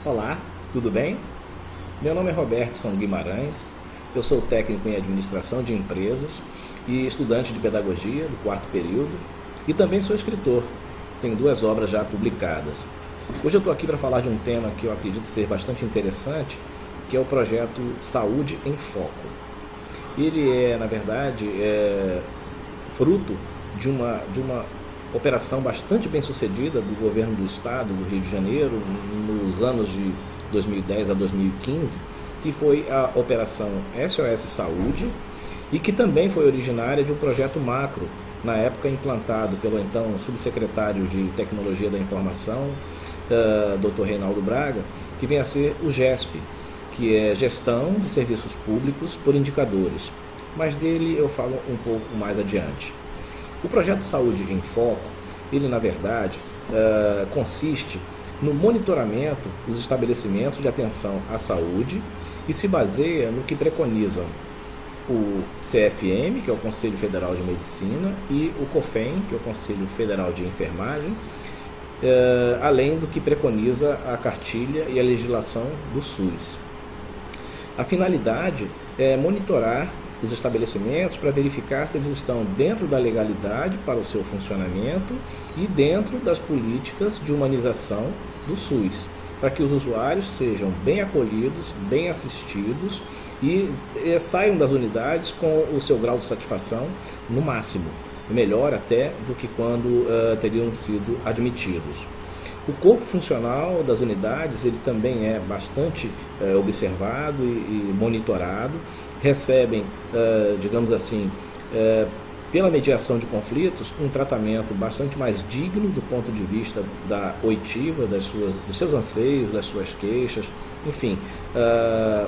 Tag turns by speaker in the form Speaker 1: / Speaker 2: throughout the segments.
Speaker 1: Olá, tudo bem? Meu nome é Robertson Guimarães, eu sou técnico em administração de empresas e estudante de pedagogia do 4º período e também sou escritor, tenho 2 obras já publicadas. Hoje eu estou aqui para falar de um tema que eu acredito ser bastante interessante, que é o projeto Saúde em Foco. Ele é, na verdade, fruto de uma operação bastante bem sucedida do governo do estado do Rio de Janeiro nos anos de 2010 a 2015, que foi a Operação SOS Saúde e que também foi originária de um projeto macro, na época implantado pelo então subsecretário de Tecnologia da Informação, Dr. Reinaldo Braga, que vem a ser o GESP, que é Gestão de Serviços Públicos por Indicadores, mas dele eu falo um pouco mais adiante. O projeto Saúde em Foco, ele na verdade consiste no monitoramento dos estabelecimentos de atenção à saúde e se baseia no que preconizam o CFM, que é o Conselho Federal de Medicina, e o COFEM, que é o Conselho Federal de Enfermagem, além do que preconiza a cartilha e a legislação do SUS. A finalidade é monitorar os estabelecimentos para verificar se eles estão dentro da legalidade para o seu funcionamento e dentro das políticas de humanização do SUS, para que os usuários sejam bem acolhidos, bem assistidos e saiam das unidades com o seu grau de satisfação no máximo, melhor até do que quando teriam sido admitidos. O corpo funcional das unidades ele também é bastante observado e monitorado, recebem, digamos assim, pela mediação de conflitos, um tratamento bastante mais digno do ponto de vista da oitiva, dos seus anseios, das suas queixas, enfim.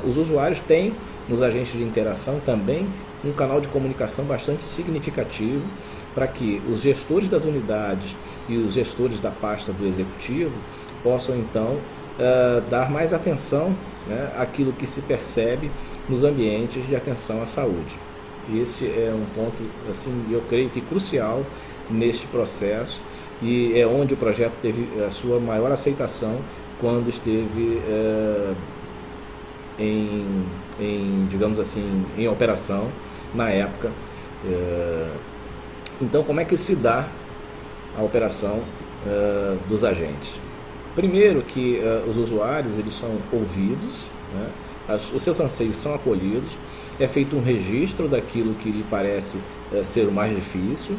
Speaker 1: Os usuários têm, nos agentes de interação também, um canal de comunicação bastante significativo para que os gestores das unidades e os gestores da pasta do executivo possam, então, dar mais atenção, né, àquilo que se percebe nos ambientes de atenção à saúde. Esse é um ponto, assim, eu creio que crucial neste processo e é onde o projeto teve a sua maior aceitação quando esteve digamos assim, em operação na época. Então, como é que se dá a operação dos agentes? Primeiro que os usuários eles são ouvidos, né? Os seus anseios são acolhidos, é feito um registro daquilo que lhe parece ser o mais difícil,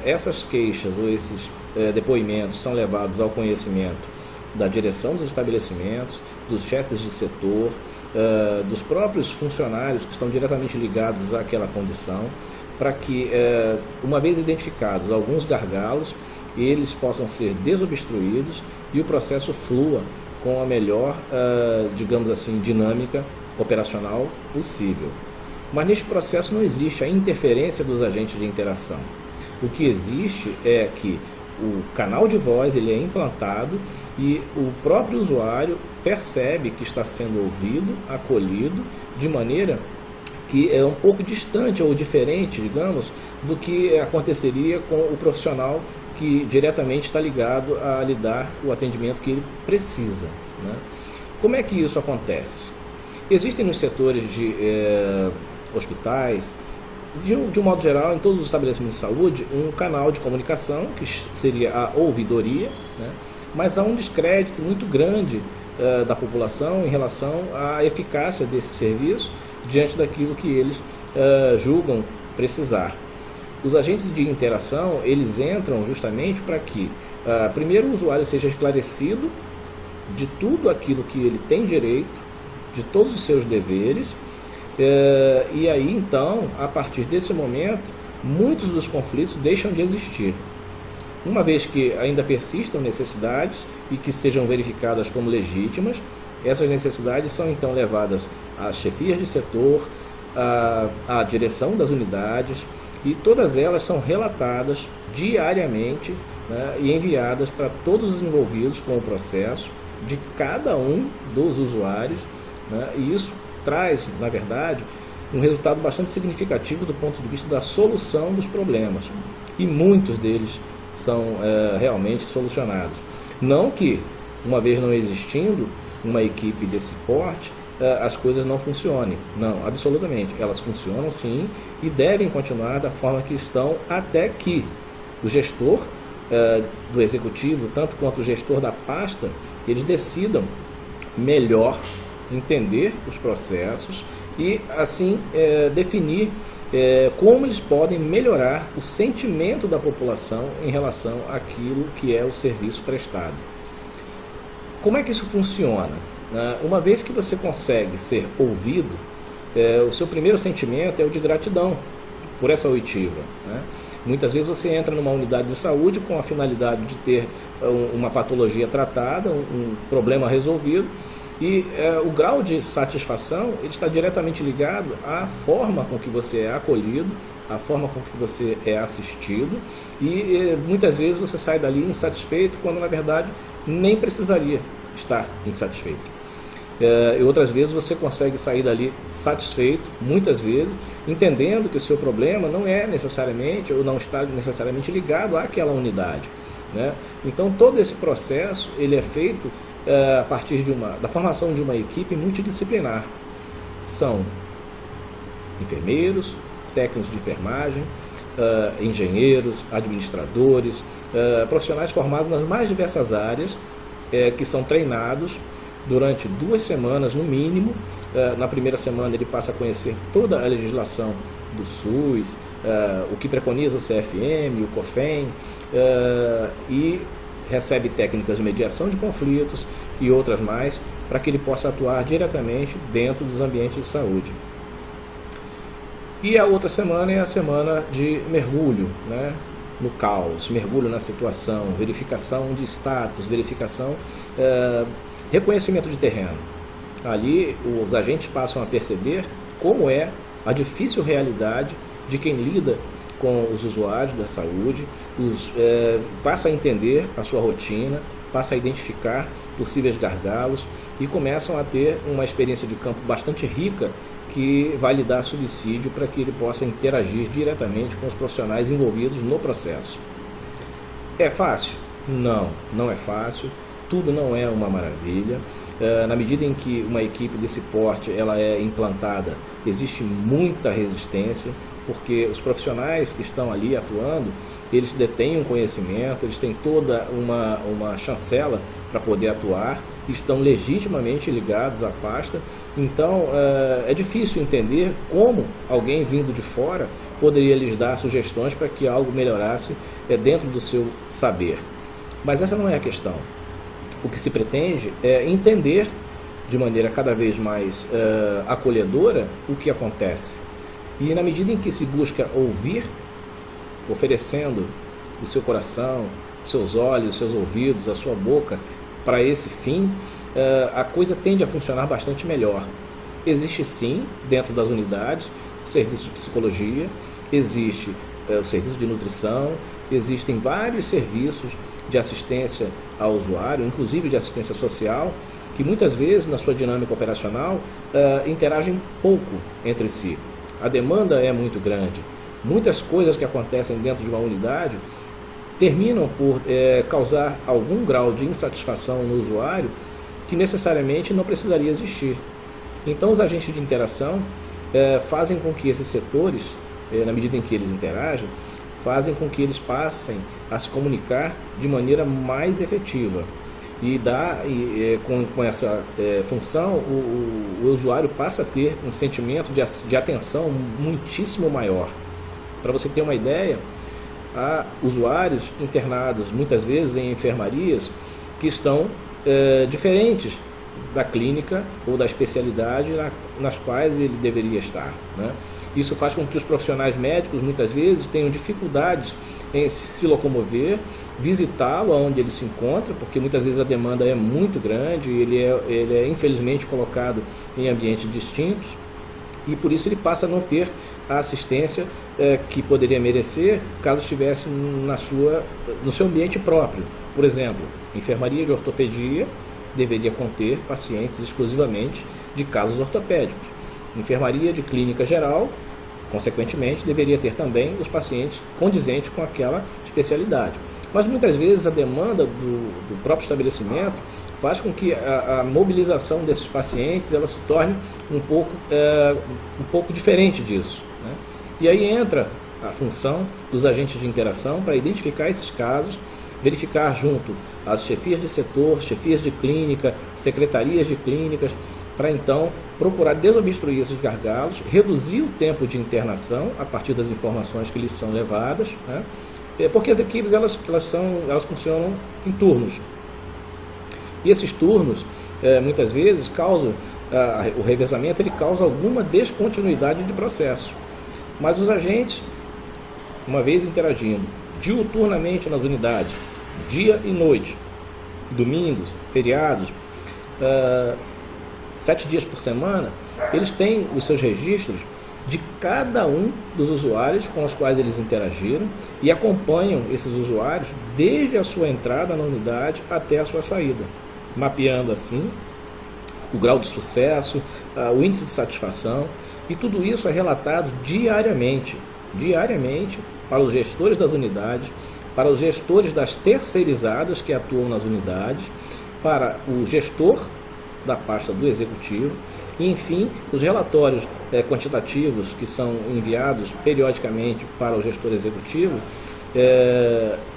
Speaker 1: essas queixas ou esses depoimentos são levados ao conhecimento da direção dos estabelecimentos, dos chefes de setor, dos próprios funcionários que estão diretamente ligados àquela condição, para que, uma vez identificados alguns gargalos, eles possam ser desobstruídos e o processo flua com a melhor, digamos assim, dinâmica operacional possível. Mas neste processo não existe a interferência dos agentes de interação. O que existe é que o canal de voz ele é implantado e o próprio usuário percebe que está sendo ouvido, acolhido, de maneira que é um pouco distante ou diferente, digamos, do que aconteceria com o profissional que diretamente está ligado a lhe dar o atendimento que ele precisa, né? Como é que isso acontece? Existem nos setores de hospitais, de um modo geral, em todos os estabelecimentos de saúde, um canal de comunicação, que seria a ouvidoria, né? Mas há um descrédito muito grande da população em relação à eficácia desse serviço diante daquilo que eles julgam precisar. Os agentes de interação, eles entram justamente para que, primeiro, o usuário seja esclarecido de tudo aquilo que ele tem direito, de todos os seus deveres, e aí, então, a partir desse momento, muitos dos conflitos deixam de existir. Uma vez que ainda persistam necessidades e que sejam verificadas como legítimas, essas necessidades são, então, levadas às chefias de setor, à direção das unidades, e todas elas são relatadas diariamente, né, e enviadas para todos os envolvidos com o processo de cada um dos usuários, né, e isso traz, na verdade, um resultado bastante significativo do ponto de vista da solução dos problemas, e muitos deles são realmente solucionados. Não que, uma vez não existindo, uma equipe desse porte, as coisas não funcionem. Não, absolutamente. Elas funcionam sim e devem continuar da forma que estão até que o gestor do executivo, tanto quanto o gestor da pasta, eles decidam melhor entender os processos e assim definir como eles podem melhorar o sentimento da população em relação àquilo que é o serviço prestado. Como é que isso funciona? Uma vez que você consegue ser ouvido, o seu primeiro sentimento é o de gratidão por essa oitiva, né? Muitas vezes você entra numa unidade de saúde com a finalidade de ter uma patologia tratada, um problema resolvido, e o grau de satisfação ele está diretamente ligado à forma com que você é acolhido, à forma com que você é assistido, e muitas vezes você sai dali insatisfeito, quando na verdade nem precisaria estar insatisfeito. E outras vezes você consegue sair dali satisfeito, muitas vezes, entendendo que o seu problema não é necessariamente, ou não está necessariamente ligado àquela unidade, né? Então todo esse processo ele é feito a partir da formação de uma equipe multidisciplinar. São enfermeiros, técnicos de enfermagem, engenheiros, administradores, profissionais formados nas mais diversas áreas, que são treinados durante 2 semanas no mínimo. Na primeira semana ele passa a conhecer toda a legislação do SUS, o que preconiza o CFM, o COFEN, e recebe técnicas de mediação de conflitos e outras mais, para que ele possa atuar diretamente dentro dos ambientes de saúde. E a outra semana é a semana de mergulho, né, no caos, mergulho na situação, verificação de status, verificação, reconhecimento de terreno. Ali os agentes passam a perceber como é a difícil realidade de quem lida com os usuários da saúde, passa a entender a sua rotina, passa a identificar possíveis gargalos e começam a ter uma experiência de campo bastante rica, que vai lhe dar subsídio para que ele possa interagir diretamente com os profissionais envolvidos no processo. É fácil? Não, não é fácil. Tudo não é uma maravilha. Na medida em que uma equipe desse porte ela é implantada, existe muita resistência, porque os profissionais que estão ali atuando, eles detêm um conhecimento, eles têm toda uma chancela para poder atuar, estão legitimamente ligados à pasta. Então é difícil entender como alguém vindo de fora poderia lhes dar sugestões para que algo melhorasse dentro do seu saber. Mas essa não é a questão. O que se pretende é entender de maneira cada vez mais acolhedora o que acontece. E na medida em que se busca ouvir, oferecendo o seu coração, seus olhos, seus ouvidos, a sua boca para esse fim, a coisa tende a funcionar bastante melhor. Existe sim, dentro das unidades, o serviço de psicologia, existe o serviço de nutrição, existem vários serviços de assistência ao usuário, inclusive de assistência social, que muitas vezes na sua dinâmica operacional interagem pouco entre si. A demanda é muito grande. Muitas coisas que acontecem dentro de uma unidade terminam por causar algum grau de insatisfação no usuário que necessariamente não precisaria existir. Então os agentes de interação fazem com que esses setores, na medida em que eles interagem, fazem com que eles passem a se comunicar de maneira mais efetiva. E com essa função, o usuário passa a ter um sentimento de atenção muitíssimo maior. Para você ter uma ideia, há usuários internados, muitas vezes em enfermarias, que estão diferentes da clínica ou da especialidade nas quais ele deveria estar, né? Isso faz com que os profissionais médicos, muitas vezes, tenham dificuldades em se locomover, visitá-lo onde ele se encontra, porque muitas vezes a demanda é muito grande, ele é infelizmente colocado em ambientes distintos, e por isso ele passa a não ter a assistência que poderia merecer caso estivesse no seu ambiente próprio. Por exemplo, enfermaria de ortopedia deveria conter pacientes exclusivamente de casos ortopédicos. Enfermaria de clínica geral, consequentemente, deveria ter também os pacientes condizentes com aquela especialidade. Mas muitas vezes a demanda do próprio estabelecimento faz com que a mobilização desses pacientes ela se torne um pouco diferente disso, né? E aí entra a função dos agentes de interação para identificar esses casos, verificar junto às chefias de setor, chefias de clínica, secretarias de clínicas, para então procurar desobstruir esses gargalos, reduzir o tempo de internação a partir das informações que lhes são levadas, né? Porque as equipes elas funcionam em turnos. E esses turnos, muitas vezes, causam, o revezamento ele causa alguma descontinuidade de processo. Mas os agentes, uma vez interagindo diuturnamente nas unidades, dia e noite, domingos, feriados, 7 dias por semana, eles têm os seus registros de cada um dos usuários com os quais eles interagiram e acompanham esses usuários desde a sua entrada na unidade até a sua saída, mapeando assim o grau de sucesso, o índice de satisfação, e tudo isso é relatado diariamente para os gestores das unidades, para os gestores das terceirizadas que atuam nas unidades, para o gestor da pasta do executivo, e, enfim, os relatórios quantitativos que são enviados periodicamente para o gestor executivo,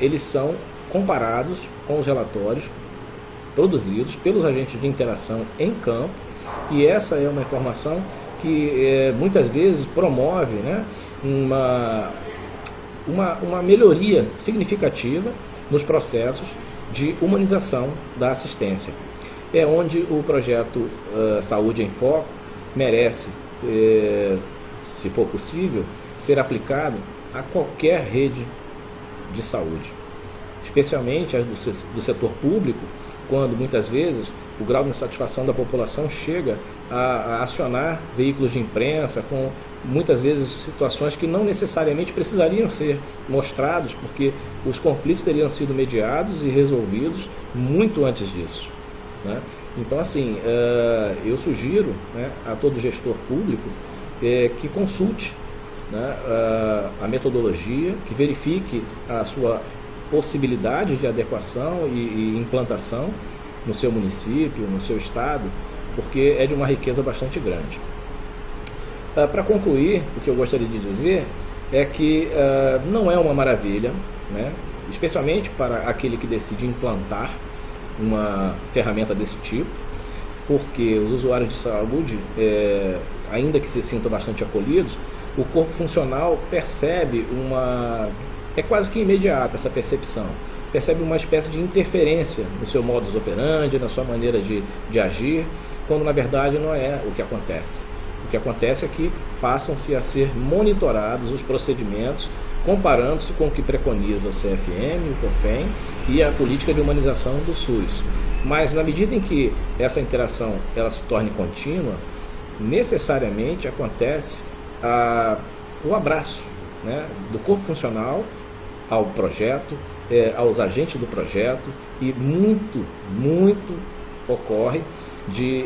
Speaker 1: eles são comparados com os relatórios produzidos pelos agentes de interação em campo, e essa é uma informação que muitas vezes promove, né, uma melhoria significativa nos processos de humanização da assistência. É onde o projeto Saúde em Foco merece, se for possível, ser aplicado a qualquer rede de saúde, especialmente as do setor público, quando muitas vezes o grau de insatisfação da população chega a acionar veículos de imprensa com muitas vezes situações que não necessariamente precisariam ser mostrados, porque os conflitos teriam sido mediados e resolvidos muito antes disso, né? Então, assim, eu sugiro, né, a todo gestor público que consulte, né, a metodologia, que verifique a sua possibilidade de adequação e implantação no seu município, no seu estado, porque é de uma riqueza bastante grande. Para concluir, o que eu gostaria de dizer é que não é uma maravilha, né, especialmente para aquele que decide implantar uma ferramenta desse tipo, porque os usuários de saúde, ainda que se sintam bastante acolhidos, o corpo funcional percebe é quase que imediata essa percepção, percebe uma espécie de interferência no seu modus operandi, na sua maneira de agir, quando na verdade não é o que acontece. O que acontece é que passam-se a ser monitorados os procedimentos, comparando-se com o que preconiza o CFM, o COFEM e a política de humanização do SUS. Mas na medida em que essa interação ela se torne contínua, necessariamente acontece o abraço, né, do corpo funcional ao projeto, aos agentes do projeto, e muito ocorre de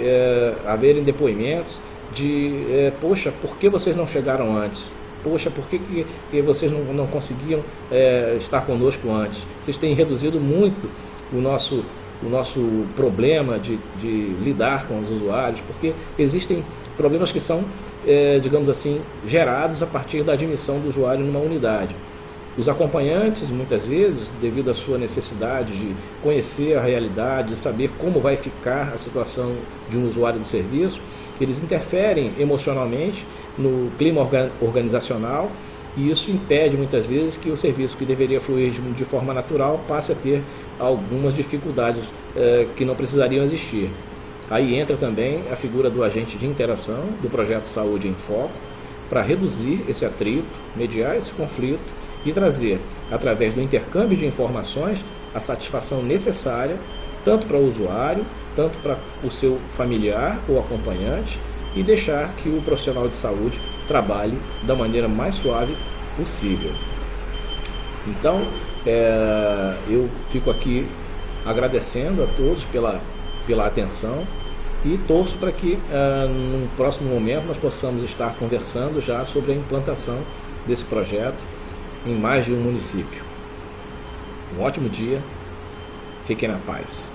Speaker 1: haverem depoimentos de poxa, por que vocês não chegaram antes? Poxa, por que vocês não conseguiam estar conosco antes? Vocês têm reduzido muito o nosso problema de lidar com os usuários, porque existem problemas que são, digamos assim, gerados a partir da admissão do usuário numa unidade. Os acompanhantes, muitas vezes, devido à sua necessidade de conhecer a realidade, de saber como vai ficar a situação de um usuário do serviço, eles interferem emocionalmente no clima organizacional, e isso impede muitas vezes que o serviço que deveria fluir de forma natural passe a ter algumas dificuldades que não precisariam existir. Aí entra também a figura do agente de interação do projeto Saúde em Foco, para reduzir esse atrito, mediar esse conflito e trazer, através do intercâmbio de informações, a satisfação necessária tanto para o usuário, tanto para o seu familiar ou acompanhante, e deixar que o profissional de saúde trabalhe da maneira mais suave possível. Então, eu fico aqui agradecendo a todos pela atenção e torço para que num próximo momento nós possamos estar conversando já sobre a implantação desse projeto em mais de um município. Um ótimo dia. Fiquem na paz.